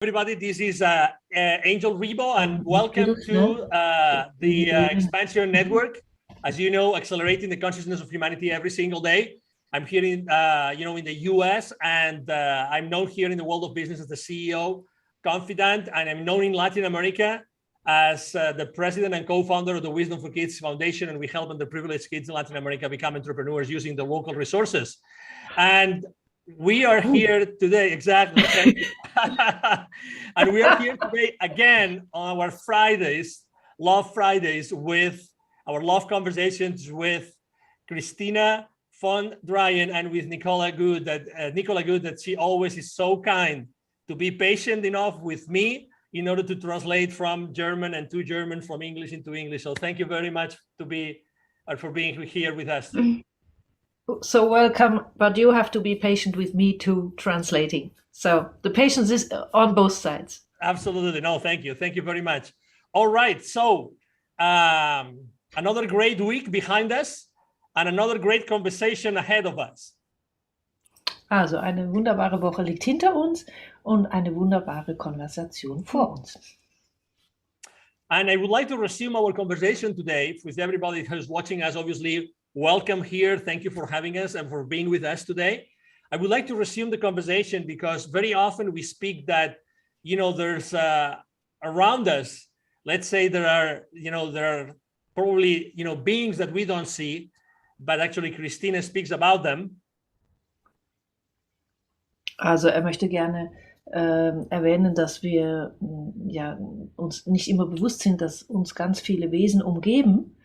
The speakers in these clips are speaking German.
Everybody, this is Angel Ribo, and welcome to the XPNSion network. As you know, accelerating the consciousness of humanity every single day. I'm here in, in the US, and I'm known here in the world of business as the CEO, confidant, and I'm known in Latin America as the president and co-founder of the Wisdom for Kids Foundation, and we help underprivileged kids in Latin America become entrepreneurs using the local resources. And we are here today, exactly. And we are here today again on our Fridays, Love Fridays, with our love conversations with Christina von Dreien and with Nicola Good. That she always is so kind to be patient enough with me in order to translate from German and to German, from English into English. So thank you very much for being here with us. So welcome, but you have to be patient with me too, translating. So the patience is on both sides. Absolutely. No, thank you. Thank you very much. All right. So another great week behind us and another great conversation ahead of us. Also eine wunderbare Woche liegt hinter uns und eine wunderbare Konversation vor uns. And I would like to resume our conversation today with everybody who's watching us. Obviously, welcome here. Thank you for having us and for being with us today. I would like to resume the conversation because very often we speak that, there's around us, let's say there are probably, beings that we don't see, but actually Christina speaks about them. Also möchte gerne erwähnen, dass wir uns nicht immer bewusst sind, dass uns ganz viele Wesen umgeben.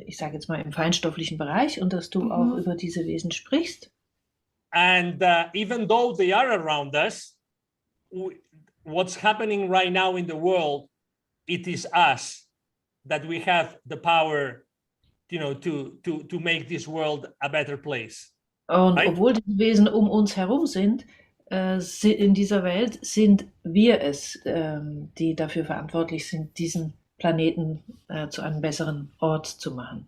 Ich sage jetzt mal im feinstofflichen Bereich, und dass du auch über diese Wesen sprichst. And even though they are around us, what's happening right now in the world, it is us that we have the power, to make this world a better place. Und right? Obwohl die Wesen um uns herum sind, in dieser Welt sind wir es, die dafür verantwortlich sind, diesen Planeten zu einem besseren Ort zu machen.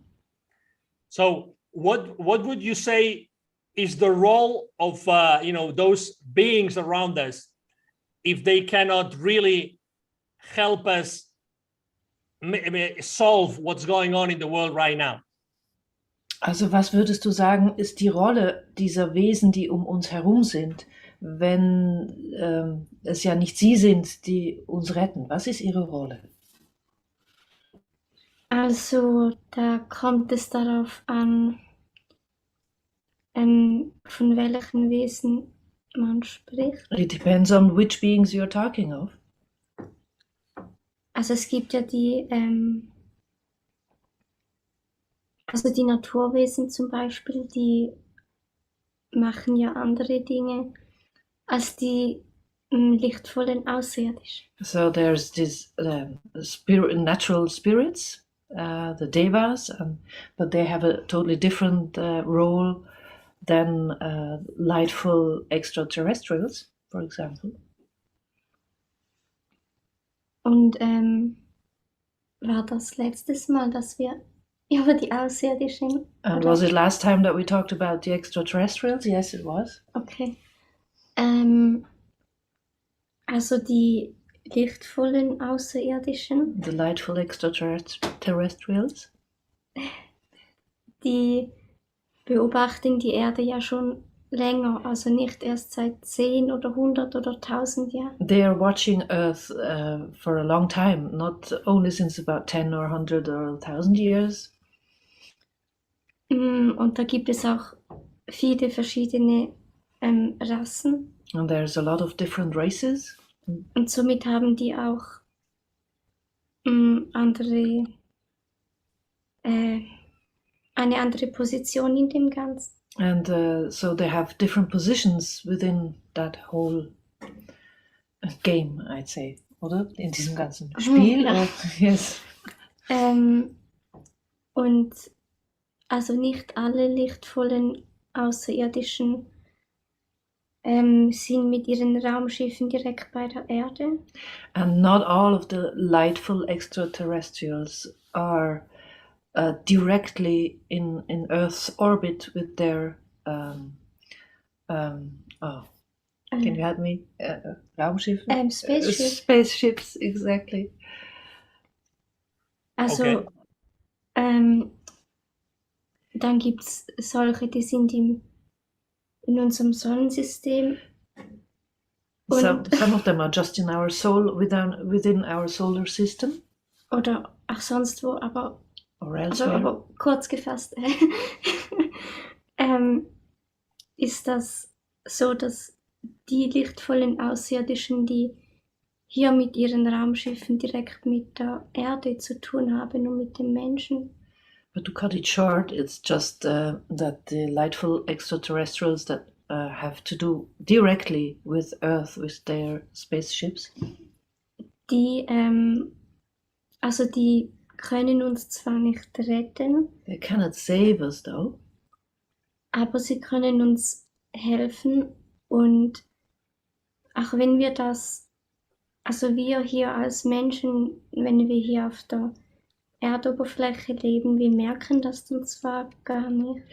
So what would you say is the role of those beings around us if they cannot really help us solve what's going on in the world right now? Also was würdest du sagen, ist die Rolle dieser Wesen, die um uns herum sind, wenn es ja nicht sie sind, die uns retten? Was ist ihre Rolle? Also da kommt es darauf an, von welchen Wesen man spricht. It depends on which beings you're talking of. Also es gibt ja die Naturwesen zum Beispiel, die machen ja andere Dinge als die lichtvollen Außerirdischen. So there's this natural spirits, the devas, but they have a totally different role than lightful extraterrestrials, for example. Und war das letztes Mal, dass wir über die Außerirdischen... And was it last time that we talked about the extraterrestrials? Yes, it was. Okay. Also die lichtvollen Außerirdischen. The lightful extraterrestrials. Die beobachten die Erde ja schon länger, also nicht erst seit 10 oder 100 oder 1000 Jahren. They are watching Earth for a long time, not only since about 10 or 100 or 1000 years. Und da gibt es auch viele verschiedene Rassen. And there's a lot of different races. Und somit haben die auch eine andere Position in dem Ganzen. And so they have different positions within that whole game, I'd say, oder? In diesem ganzen Spiel. Ja. Yes. Und also nicht alle lichtvollen Außerirdischen sind mit ihren Raumschiffen direkt bei der Erde. And not all of the lightful extraterrestrials are directly in Earth's orbit with their Can you help me? Raumschiffe? Spaceship. Spaceships, exactly. Also, Okay. dann gibt es solche, die sind in unserem Sonnensystem. Some of them are just in our soul, within our solar system. Oder auch sonst wo, aber Or elsewhere. aber kurz gefasst ist das so, dass die lichtvollen Außerirdischen, die hier mit ihren Raumschiffen direkt mit der Erde zu tun haben und mit den Menschen. But to cut it short, it's just that the lightful extraterrestrials that have to do directly with Earth, with their spaceships. Die können uns zwar nicht retten, They cannot save us though, aber sie können uns helfen, und auch wenn wir wir hier als Menschen, wenn wir hier auf der Erdoberfläche leben, wir merken das dann zwar gar nicht.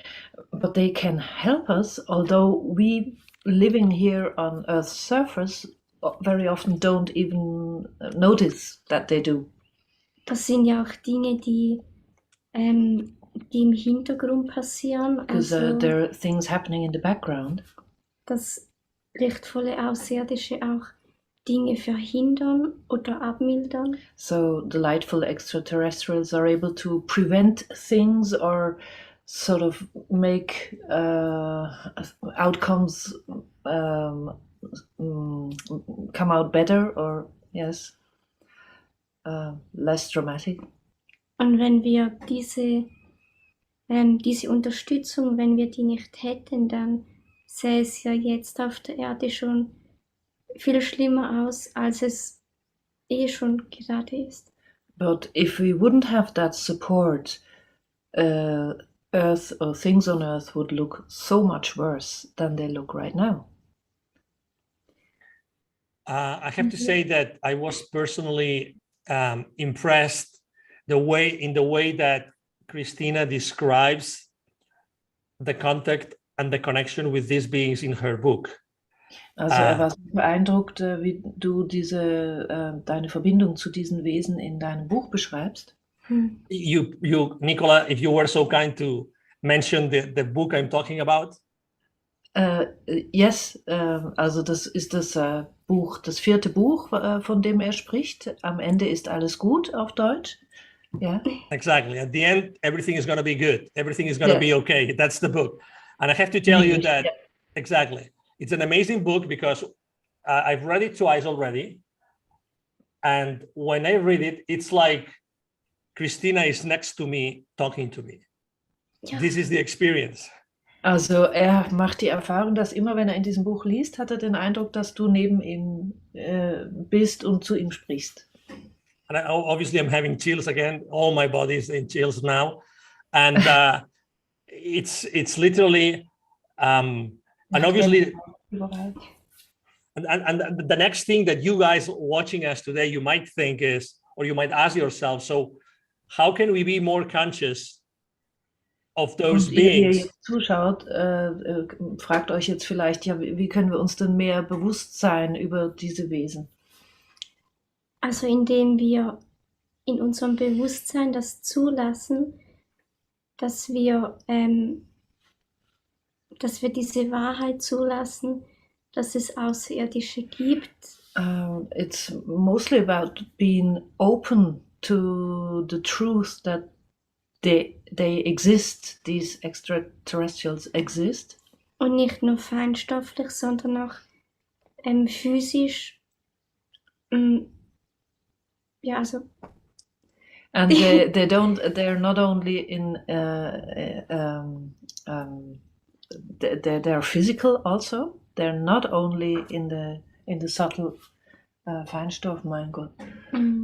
but they can help us, although we living here on Earth's surface very often don't even notice that they do. Das sind ja auch Dinge, die im Hintergrund passieren. Because there are things happening in the background. Dass lichtvolle Außerirdische auch Dinge verhindern oder abmildern. So the lightful extraterrestrials are able to prevent things or sort of make outcomes come out better, or yes, less dramatic. Und wenn wir diese Unterstützung, wenn wir die nicht hätten, dann sähe es ja jetzt auf der Erde schon viel schlimmer aus, als es schon gerade ist. But if we wouldn't have that support, Earth or things on Earth would look so much worse than they look right now. I have to say that I was personally impressed in the way that Christina describes the contact and the connection with these beings in her book. Also war so beeindruckt, wie du deine Verbindung zu diesen Wesen in deinem Buch beschreibst. You, Nicola, if you were so kind to mention the book I'm talking about. Yes, also das ist das Buch, das 4. Buch, von dem er spricht. Am Ende ist alles gut auf Deutsch. Yeah. Exactly. At the end, everything is going to be good. Everything is going to be okay. That's the book. And I have to tell you that, exactly, it's an amazing book because I've read it twice already. And when I read it, it's like Christina is next to me, talking to me. Yeah. This is the experience. Also er macht die Erfahrung, dass immer, wenn er in diesem Buch liest, hat er den Eindruck, dass du neben ihm bist und zu ihm sprichst. And obviously I'm having chills again. All my body is in chills now. And it's literally, and obviously, and the next thing that you guys watching us today, you might think is, or you might ask yourself, so how can we be more conscious of those beings? Ihr jetzt zuschaut, fragt euch jetzt vielleicht, ja, wie können wir uns denn mehr bewusst sein über diese Wesen? Also indem wir in unserem Bewusstsein das zulassen, dass wir diese Wahrheit zulassen, dass es Außerirdische gibt. It's mostly about being open to the truth that they exist, these extraterrestrials exist. Und nicht nur feinstofflich, sondern auch physisch. Ja, also. And they're not only in they're physical also. They're not only in the subtle Feinstoff, mein Gott.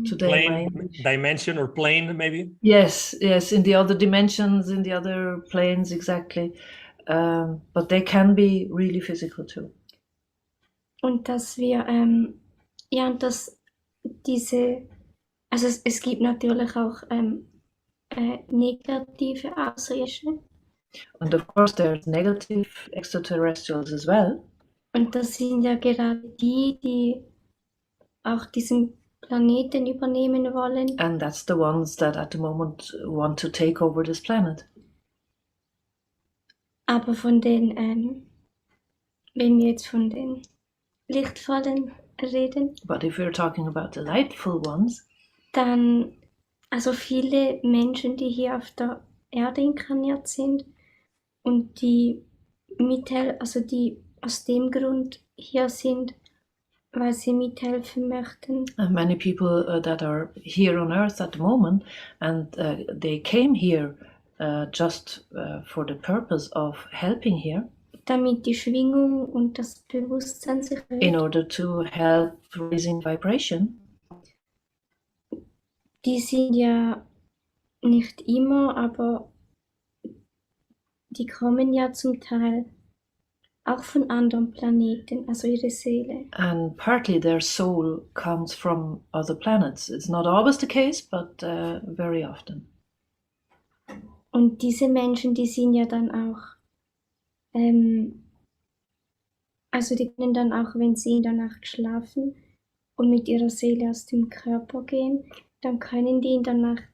Today, dimension or plane, maybe? Yes, in the other dimensions, in the other planes, exactly. But they can be really physical too. Und dass wir, und dass also es gibt natürlich auch negative Außerirdische. And of course there's negative extraterrestrials as well. Und das sind ja gerade die auch diesen Planeten übernehmen wollen. And that's the ones that at the moment want to take over this planet. Aber von den, wenn wir jetzt von den lichtvollen reden, But if we're talking about the lightful ones, dann, also viele Menschen, die hier auf der Erde inkarniert sind und die also die aus dem Grund hier sind, weil sie mithelfen möchten. many people that are here on Earth at the moment, and they came here just for the purpose of helping here, damit die Schwingung und das Bewusstsein sich in erhöht. order to help raising vibration. Die sind ja nicht immer, aber die kommen ja zum Teil auch von anderen Planeten, also ihre Seele. And partly their soul comes from other planets. It's not always the case, but very often. Und diese Menschen, die sind ja dann auch, also die können dann auch, wenn sie in der Nacht schlafen und mit ihrer Seele aus dem Körper gehen, dann können die in der Nacht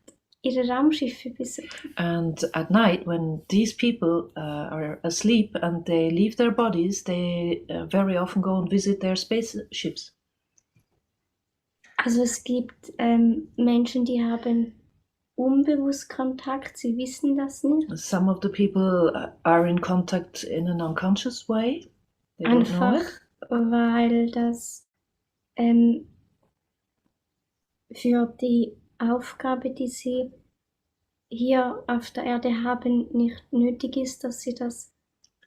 ihre Raumschiffe besuchen. And at night, when these people are asleep and they leave their bodies, they very often go and visit their spaceships. Also es gibt Menschen, die haben unbewusst Kontakt, sie wissen das nicht. Some of the people are in contact in an unconscious way. They don't know Einfach it. weil das für die Aufgabe, die sie hier auf der Erde haben, nicht nötig ist, dass sie das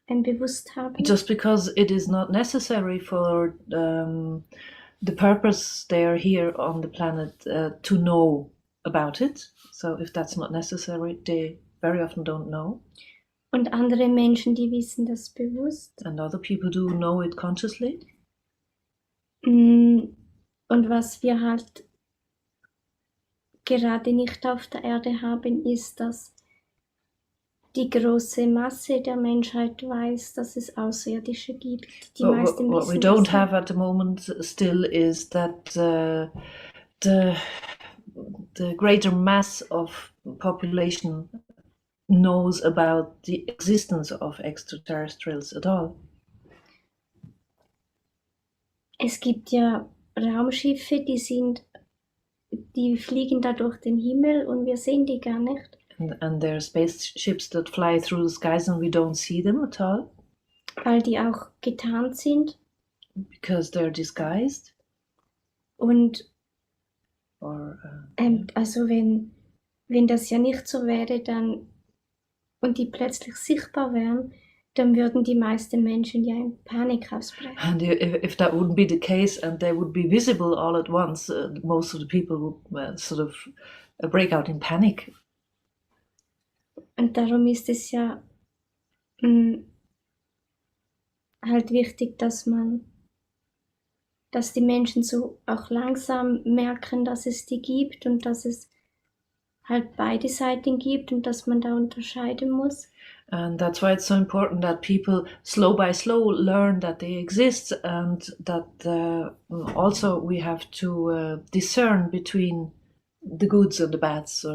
bewusst haben. Just because it is not necessary for the purpose they are here on the planet to know about it. So if that's not necessary, they very often don't know. Und andere Menschen, die wissen das bewusst. And other people do know it consciously. Und was wir halt gerade nicht auf der Erde haben, ist, dass die große Masse der Menschheit weiß, dass es Außerirdische gibt. Die meisten What we wissen don't das have at the moment still is that the greater mass of population knows about the existence of extraterrestrials at all. Es gibt ja Raumschiffe, die fliegen da durch den Himmel und wir sehen die gar nicht. And there are spaceships that fly through the skies and we don't see them at all. Weil die auch getarnt sind. Because they're disguised. Und Or, also wenn das ja nicht so wäre, dann und die plötzlich sichtbar wären, dann würden die meisten Menschen ja in Panik ausbrechen. And if that wouldn't be the case and they would be visible all at once, most of the people would sort of break out in panic. Und darum ist es ja halt wichtig, dass die Menschen so auch langsam merken, dass es die gibt und dass es halt beide Seiten gibt und dass man da unterscheiden muss. And that's why it's so important that people slow by slow learn that they exist and that also we have to discern between the goods and the bads.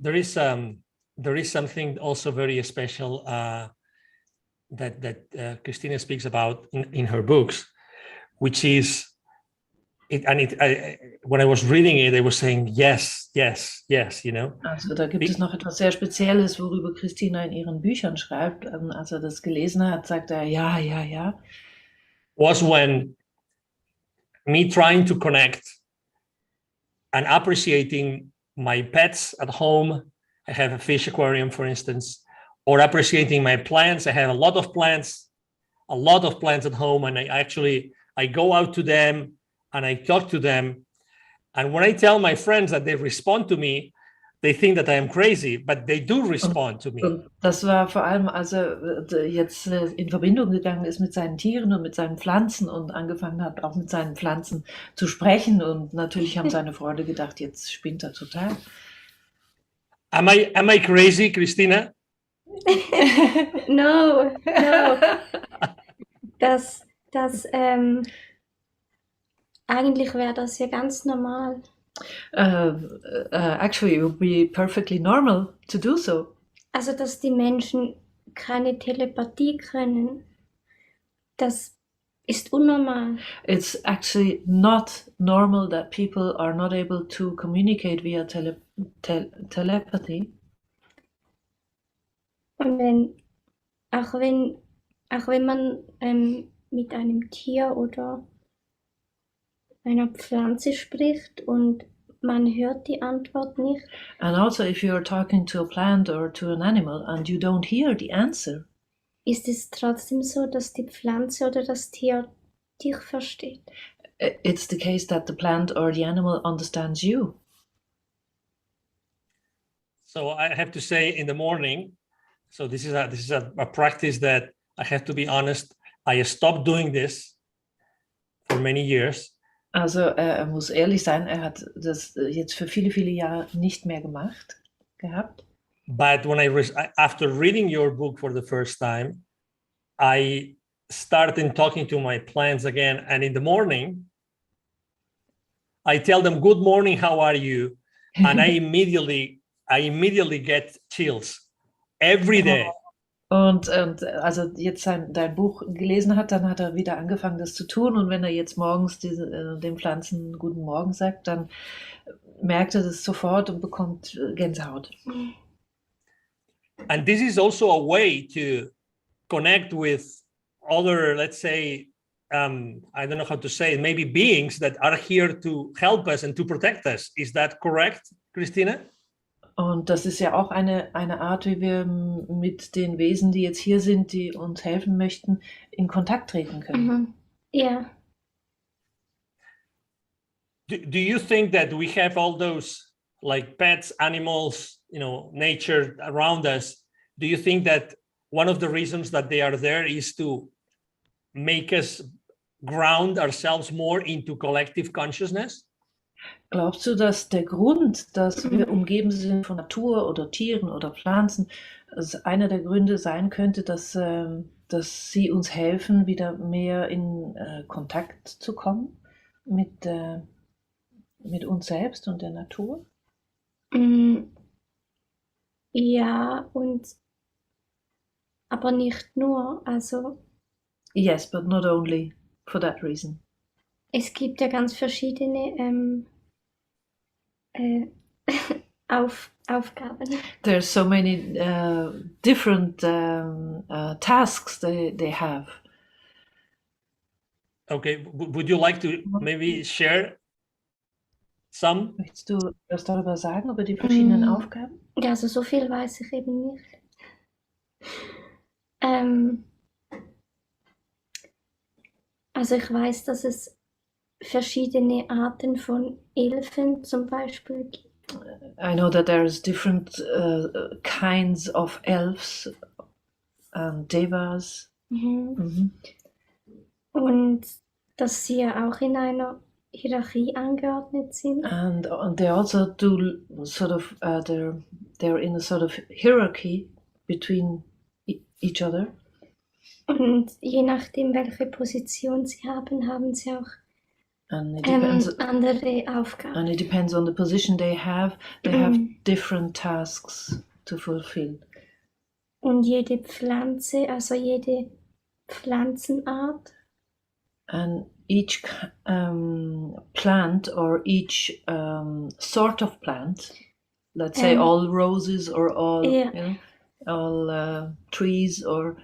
There is something also very special that Christina speaks about in her books, which is when I was reading it, I was saying yes, yes, yes, you know. Also da gibt es noch etwas sehr Spezielles, worüber Christina in ihren Büchern schreibt. Als das gelesen hat, sagt ja, ja, ja. Was when me trying to connect and appreciating my pets at home. I have a fish aquarium, for instance, or appreciating my plants. I have a lot of plants at home, and I go out to them and I talk to them. And when I tell my friends that they respond to me, they think that I am crazy, but they do respond to me. Und das war vor allem, als er jetzt in Verbindung gegangen ist mit seinen Tieren und mit seinen Pflanzen und angefangen hat, auch mit seinen Pflanzen zu sprechen. Und natürlich haben seine Freunde gedacht, jetzt spinnt er total. Am I crazy, Christina? No. Eigentlich wäre das ja ganz normal. Actually, it would be perfectly normal to do so. Also, dass die Menschen keine Telepathie können, das ist unnormal. It's actually not normal that people are not able to communicate via telepathy. Und auch wenn man mit einem Tier oder einer Pflanze spricht und man hört die Antwort nicht. And also if you're talking to a plant or to an animal and you don't hear the answer, ist es trotzdem so, dass die Pflanze oder das Tier dich versteht? It's the case that the plant or the animal understands you. So I have to say in the morning, so this is a practice that I have to be honest, I stopped doing this for many years. Also er muss ehrlich sein, er hat das jetzt für viele, viele Jahre nicht mehr gemacht gehabt. But when after reading your book for the first time, I started talking to my plants again. And in the morning, I tell them, good morning, how are you? And I immediately get chills every day. Und also jetzt dein Buch gelesen hat, dann hat er wieder angefangen, das zu tun. Und wenn er jetzt morgens den Pflanzen guten Morgen sagt, dann merkt er das sofort und bekommt Gänsehaut. And this is also a way to connect with other, let's say, I don't know how to say it, maybe beings that are here to help us and to protect us. Is that correct, Christina? Und das ist ja auch eine Art, wie wir mit den Wesen, die jetzt hier sind, die uns helfen möchten, in Kontakt treten können. Ja. Do you think that we have all those like pets, animals, nature around us? Do you think that one of the reasons that they are there is to make us ground ourselves more into collective consciousness? Glaubst du, dass der Grund, dass wir umgeben sind von Natur oder Tieren oder Pflanzen, einer der Gründe sein könnte, dass sie uns helfen, wieder mehr in Kontakt zu kommen mit uns selbst und der Natur? Ja, aber nicht nur, also. Yes, but not only for that reason. Es gibt ja ganz verschiedene Aufgaben. There's so many different tasks they have. Okay, would you like to maybe share some? Möchtest du was darüber sagen, über die verschiedenen Aufgaben? Ja, also so viel weiß ich eben nicht. Also ich weiß, dass es verschiedene Arten von Elfen zum Beispiel gibt. I know that there's different kinds of elves and devas. Und dass sie ja auch in einer Hierarchie angeordnet sind. And they also do sort of they're in a sort of hierarchy between each other. Und je nachdem, welche Position sie haben, haben sie auch andere Aufgaben. And it depends on the position they have. They have different tasks to fulfill. Und jede Pflanze, also jede Pflanzenart. And each plant or each sort of plant, let's say all roses or all all trees or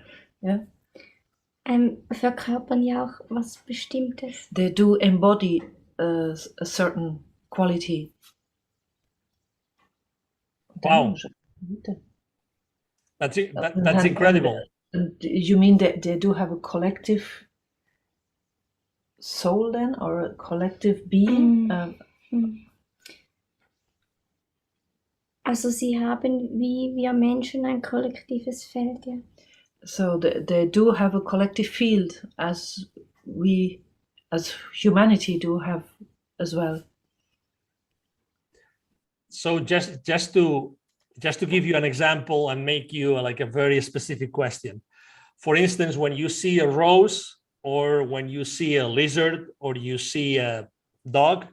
verkörpern ja auch was Bestimmtes. They do embody a certain quality. Wow. That's incredible. You mean that they do have a collective soul then, or a collective being? Also sie haben wie wir Menschen ein kollektives Feld, ja. So they do have a collective field as we as humanity do have as well. So just to just to give you an example and make you like a very specific question. For instance, when you see a rose, or when you see a lizard, or you see a dog,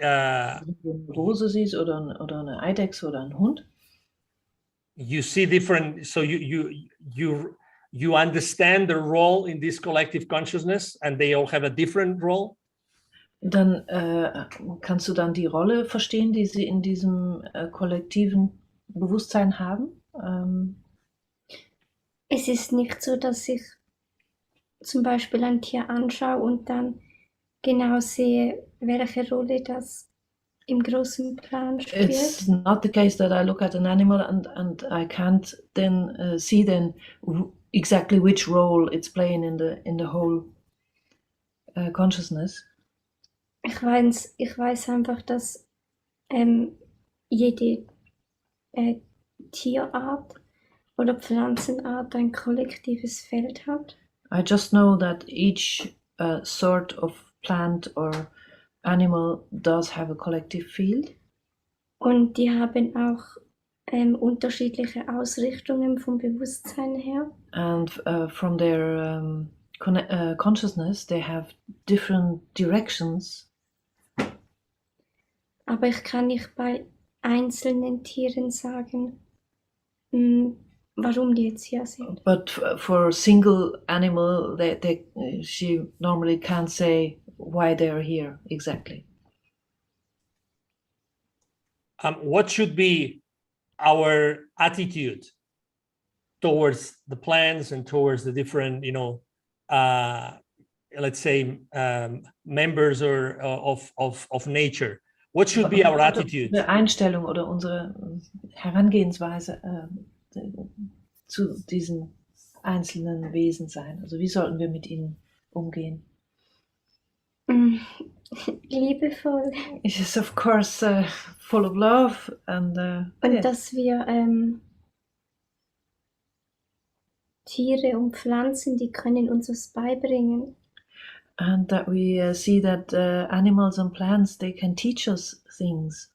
Wenn du eine Rose siehst oder eine Eidechse oder einen Hund, you see different, so you understand the role in this collective consciousness, and they all have a different role. dann kannst du dann die Rolle verstehen, die sie in diesem kollektiven Bewusstsein haben. Es ist nicht so, dass ich zum Beispiel ein Tier anschaue und dann genau sehe, welche Rolle das im großen Plan spielt. It's not the case that I look at an animal and I can't then see then exactly which role it's playing in the whole consciousness. Ich weiß einfach, dass jede Tierart oder Pflanzenart ein kollektives Feld hat. I just know that each sort of plant or animal does have a collective field. Und die haben auch unterschiedliche Ausrichtungen vom Bewusstsein her. And from their consciousness, they have different directions. Aber ich kann nicht bei einzelnen Tieren sagen, warum die jetzt hier sind. But for a single animal, she normally can't say why they're here exactly. What should be our attitude towards the plants and towards the different, let's say, members or of nature? What should be our attitude? Unsere Einstellung oder unsere Herangehensweise zu diesen einzelnen Wesen sein? Also wie sollten wir mit ihnen umgehen? Liebevoll. It is of course full of love and Und dass wir Tiere und Pflanzen, die können uns was beibringen. and that we see that animals and plants, they can teach us things.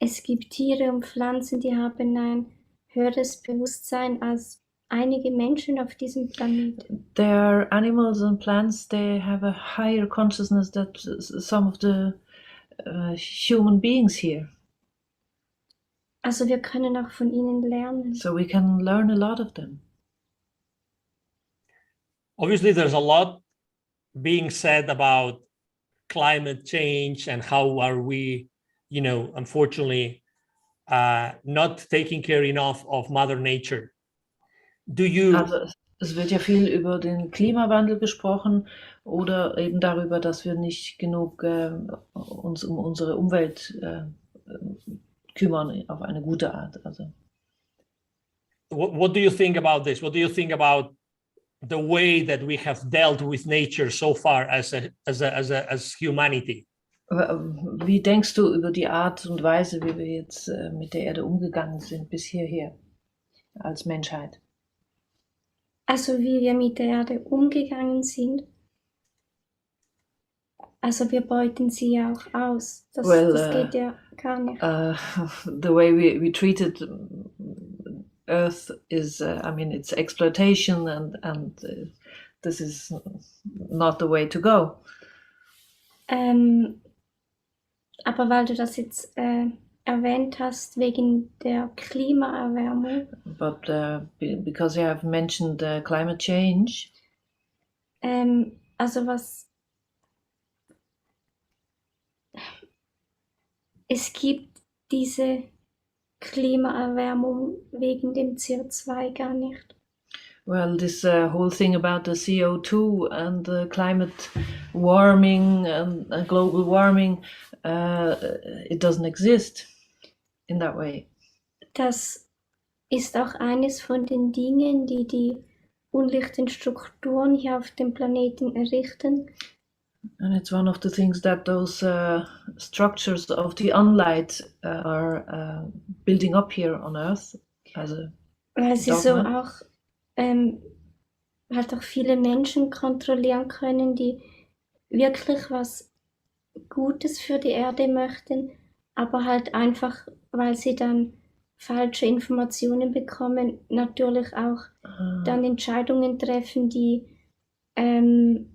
Es gibt Tiere und Pflanzen, die haben ein höheres Bewusstsein als einige Menschen auf diesem Planeten. There are animals and plants, they have a higher consciousness than some of the human beings here. Also wir können auch von ihnen lernen. So we can learn a lot of them. Obviously, there's a lot being said about climate change and how are we, unfortunately, not taking care enough of Mother Nature. Do you? Also es wird ja viel über den Klimawandel gesprochen oder eben darüber, dass wir nicht genug uns um unsere Umwelt kümmern auf eine gute Art. Also. What do you think about this? What do you think about the way that we have dealt with nature so far as humanity? Wie denkst du über die Art und Weise, wie wir jetzt mit der Erde umgegangen sind bis hierher als Menschheit? Also wie wir mit der Erde umgegangen sind. Also wir beuten sie ja auch aus. Das geht ja gar nicht. The way we treated Earth is, it's exploitation and this is not the way to go. Aber weil du das jetzt erwähnt hast, wegen der Klimaerwärmung. But because you have mentioned climate change. Es gibt diese Klimaerwärmung wegen dem CO2 gar nicht. Well, this whole thing about the CO2 and the climate warming and global warming, it doesn't exist in that way. Das ist auch eines von den Dingen, die die unlichten Strukturen hier auf dem Planeten errichten. And it's one of the things that those structures of the unlight are building up here on Earth. Weil sie so auch halt auch viele Menschen kontrollieren können, die wirklich was Gutes für die Erde möchten, aber halt einfach, weil sie dann falsche Informationen bekommen, natürlich auch dann Entscheidungen treffen, die dann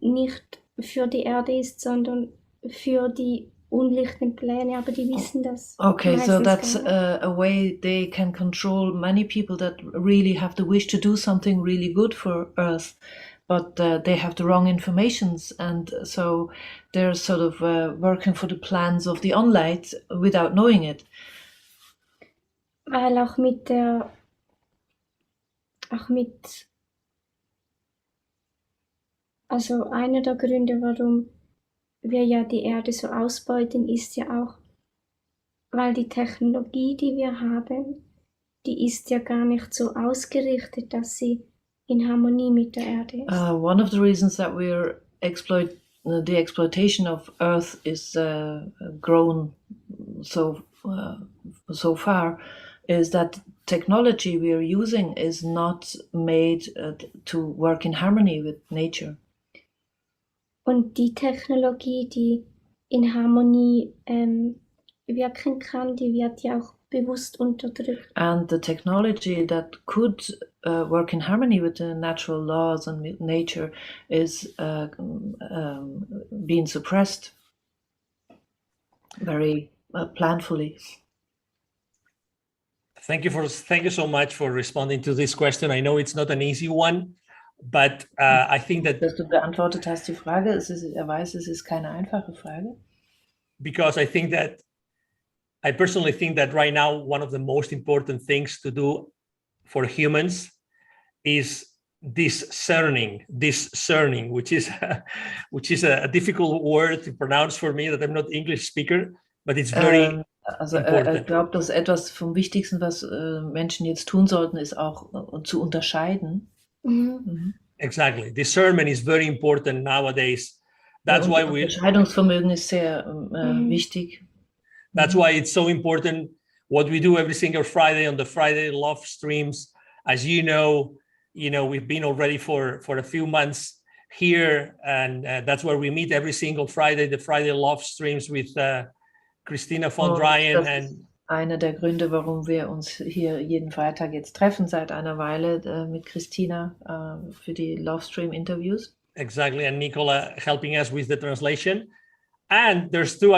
nicht für die Erde ist, sondern für die unlichten Pläne, aber die wissen das. Okay, so meistens that's gar nicht. a way they can control many people that really have the wish to do something really good for Earth, but they have the wrong informations, and so they're sort of working for the plans of the Onlight without knowing it. Weil auch mit also einer der Gründe, warum wir ja die Erde so ausbeuten, ist ja auch, weil die Technologie, die wir haben, die ist ja gar nicht so ausgerichtet, dass sie in Harmonie mit der Erde ist. One of the reasons that we're the exploitation of Earth is grown so far is that technology we are using is not made to work in harmony with nature. Und die Technologie, die in Harmonie wirken kann, die wird ja auch bewusst unterdrückt. And the technology that could work in harmony with the natural laws and with nature is being suppressed very planfully. Thank you so much for responding to this question. I know it's not an easy one, but I think that Dass du beantwortet hast die Frage, er weiß, es ist keine einfache Frage. Because I personally think that right now one of the most important things to do for humans is discerning, which is a difficult word to pronounce for me, that I'm not English speaker, but it's very important. Glaubt, dass etwas vom Wichtigsten, was Menschen jetzt tun sollten, ist auch zu unterscheiden. Exactly. Discernment is very important nowadays. That's why Unterscheidungsvermögen ist sehr wichtig. That's why it's so important what we do every single Friday on the Friday Love Streams. As you know, we've been already for a few months here, and that's where we meet every single Friday, the Friday Love Streams with Christina von Dreien. And einer der Gründe, warum wir uns hier jeden Freitag jetzt treffen, seit einer Weile mit Christina für die Love Stream Interviews. Exactly, and Nicola helping us with the translation. And there's two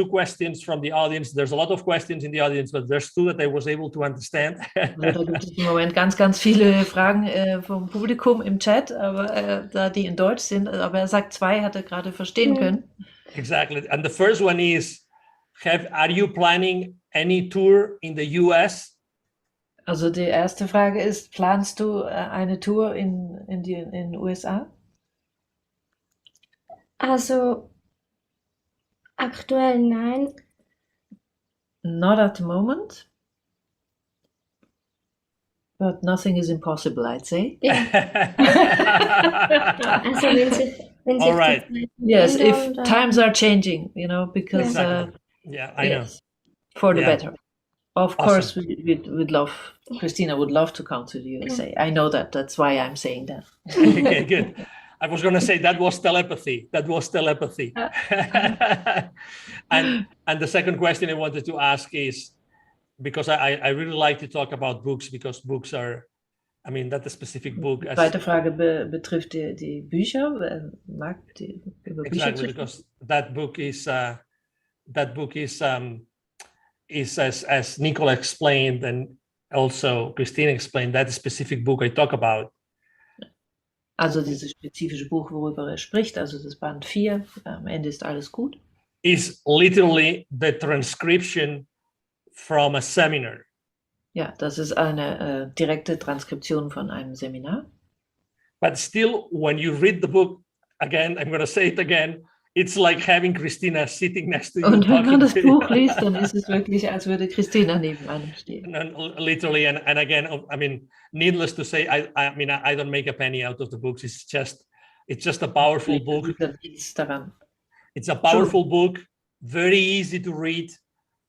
questions from the audience. There's a lot of questions in the audience, but there's two that I was able to understand. Da gibt es im Moment ganz viele Fragen vom Publikum im Chat, aber da die in Deutsch sind. Aber er sagt, 2 hat er gerade verstehen können. Exactly. And the first one is, are you planning any tour in the US? Also die erste Frage ist, planst du eine Tour in den USA? Also aktuell nein. Not at the moment. But nothing is impossible, I'd say. Ja. Also wenn sich All right. Yes, if times are changing, because Exactly. I know. For the better. Of Awesome. course, we'd love, Christina would love to come to the USA. I know that. That's why I'm saying that. Okay, good. I was going to say that was telepathy. And the second question I wanted to ask is, because I really like to talk about books, because books are, that specific book. Die zweite Frage betrifft die Bücher. Mag über Bücher exactly, because that book is as Nicola explained, and also Christina explained, that specific book I talk about. Also dieses spezifische Buch, worüber er spricht, also das Band 4, am Ende ist alles gut. Is literally the transcription from a seminar. Ja, das ist eine direkte Transkription von einem Seminar. But still, when you read the book, again, I'm going to say it again, it's like having Christina sitting next to you. Und wenn man das Buch liest, dann ist es wirklich, als würde Christina neben einem stehen. And literally, and again, needless to say, I don't make a penny out of the books. It's just a powerful book. It's a powerful book, very easy to read,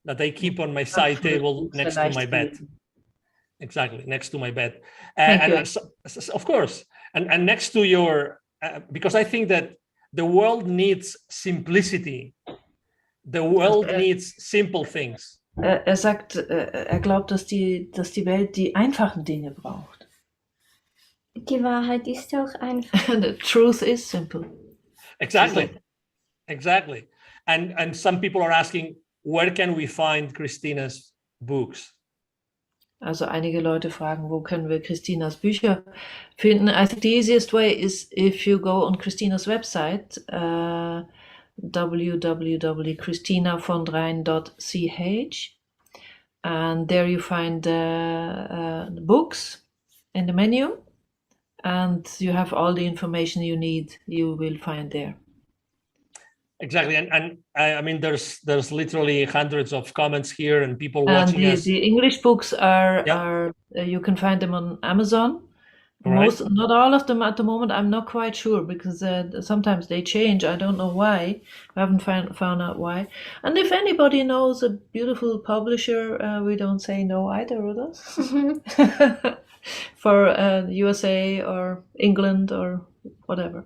that I keep on my side table next to my bed. Exactly, next to my bed. And of course, and next to your, because I think that the world needs simplicity. The world needs simple things. Er glaubt, dass die Welt die einfachen Dinge braucht. Die Wahrheit ist auch einfach. The truth is simple. Exactly. And some people are asking, where can we find Christina's books? Also einige Leute fragen, wo können wir Christinas Bücher finden? I think the easiest way is if you go on Christina's website, www.christinavondreien.ch, and there you find the books in the menu, and you have all the information you need. You will find there. Exactly, and I mean, there's literally hundreds of comments here and people watching us. The English books are you can find them on Amazon. Not all of them at the moment. I'm not quite sure because sometimes they change. I don't know why. I haven't found out why. And if anybody knows a beautiful publisher, we don't say no either of us. For USA or England or whatever.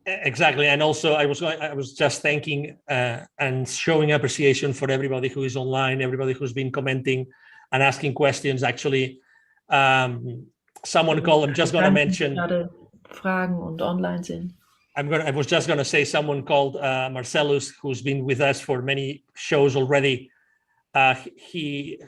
Exactly, and also I was just thanking and showing appreciation for everybody who is online, everybody who's been commenting and asking questions. Actually, someone called. I'm just going to mention. Fragen und online sind. I was just going to say someone called Marcellus, who's been with us for many shows already. He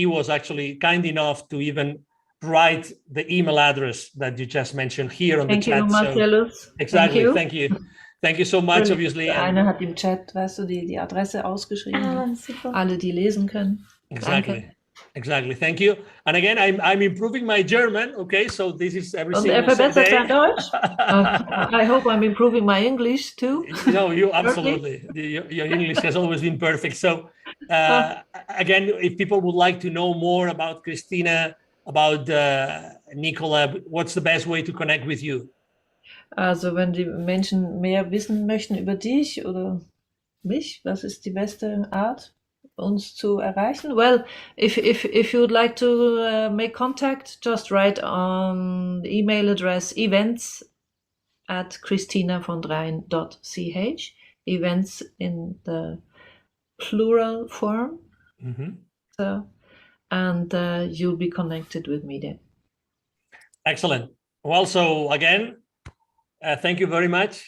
was actually kind enough to even write the email address that you just mentioned here on the chat. Thank you, Marcellus. Exactly. Thank you. Thank you so much, obviously. Einer hat im Chat, weißt du, die Adresse ausgeschrieben. Super. Alle, die lesen können. Exactly. Danke. Exactly. Thank you. And again, I'm improving my German. Okay, so this is every Und single verbessert day. sein Deutsch. I hope I'm improving my English too. No, you absolutely. Your English has always been perfect. So again, if people would like to know more about Christina, about Nicola, what's the best way to connect with you? Also, wenn die Menschen mehr wissen möchten über dich oder mich, was ist die beste Art, uns zu erreichen? Well, if you would like to make contact, just write on the email address events@christinavondreien.ch, events in the plural form. Mm-hmm. So, and you'll be connected with me then. Excellent. Well, so again, thank you very much,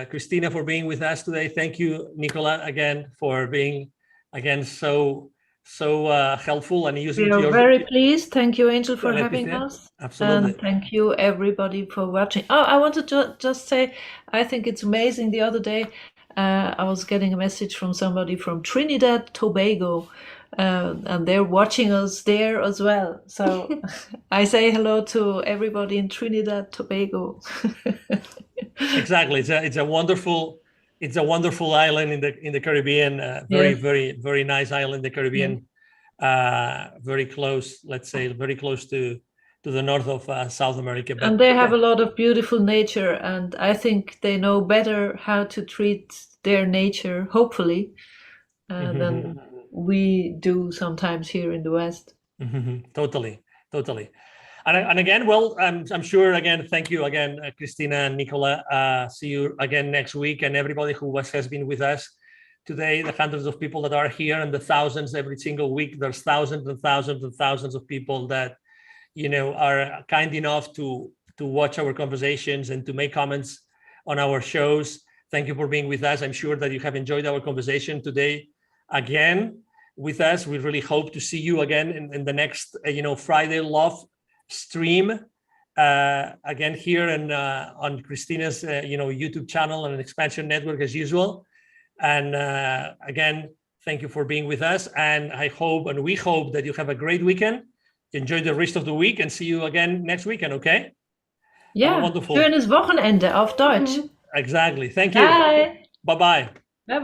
Christina, for being with us today. Thank you, Nicola, again, for being so helpful and using We are very pleased. Thank you, Angel, for having us. Absolutely. And thank you, everybody, for watching. Oh, I wanted to just say, I think it's amazing. The other day, I was getting a message from somebody from Trinidad, Tobago, and they're watching us there as well. So I say hello to everybody in Trinidad, Tobago. Exactly. It's a wonderful island in the Caribbean. Very nice island in the Caribbean. Very close, let's say, very close to the north of South America. And they have a lot of beautiful nature, and I think they know better how to treat their nature, hopefully, than we do sometimes here in the West. Totally. And again, well, I'm sure, again, thank you again, Christina and Nicola. See you again next week, and everybody who has been with us today, the hundreds of people that are here and the thousands every single week. There's thousands and thousands and thousands of people that, are kind enough to watch our conversations and to make comments on our shows. Thank you for being with us. I'm sure that you have enjoyed our conversation today again with us. We really hope to see you again in the next, Friday Love stream again here and on Christina's, YouTube channel and XPNSion Network as usual. And again, thank you for being with us. And we hope that you have a great weekend. Enjoy the rest of the week and see you again next weekend, okay? Yeah, schönes Wochenende auf Deutsch. Exactly. Thank you. Bye. Bye-bye. Bye-bye.